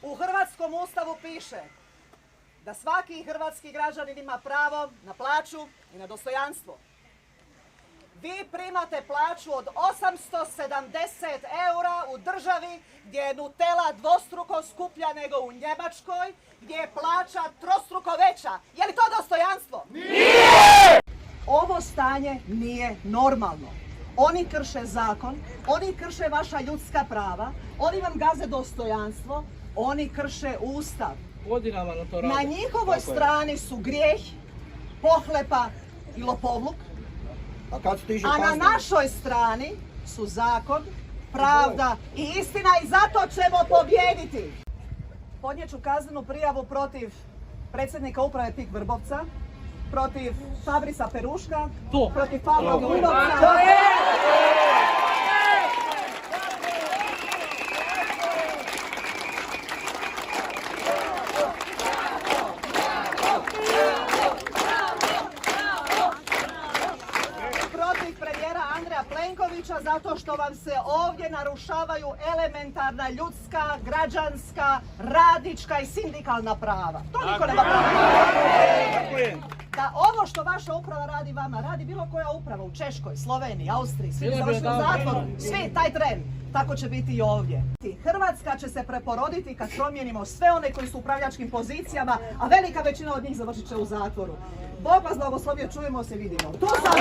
U hrvatskom ustavu piše da svaki hrvatski građanin ima pravo na plaću i na dostojanstvo. Vi primate plaću od 870 eura u državi gdje je Nutella dvostruko skuplja nego u Njemačkoj, gdje je plaća trostruko veća. Je li to dostojanstvo? Nije! Ovo stanje nije normalno. Oni krše zakon, oni krše vaša ljudska prava, oni vam gaze dostojanstvo, oni krše ustav. Na njihovoj strani su grijeh, pohlepa i lopovluk, a na našoj strani su zakon, pravda i istina i zato ćemo pobijediti. Podnijet ću kaznenu prijavu protiv predsjednika uprave PIK Vrbovca, protiv Fabrisa Peruška, protiv Pavla Gludovca. Protiv premijera Andreja Plenkovića zato što vam se ovdje narušavaju elementarna ljudska, građanska, radnička i sindikalna prava. To niko nema pravo. Da ovo što vaša uprava radi vama, radi bilo koja uprava u Češkoj, Sloveniji, Austriji, svi bi završili u zatvoru, svi, taj tren. Tako će biti i ovdje. Hrvatska će se preporoditi kad promijenimo sve one koji su u upravljačkim pozicijama, a velika većina od njih završit će u zatvoru. Bog vas blagoslovio, čujemo se, vidimo. Tu sam!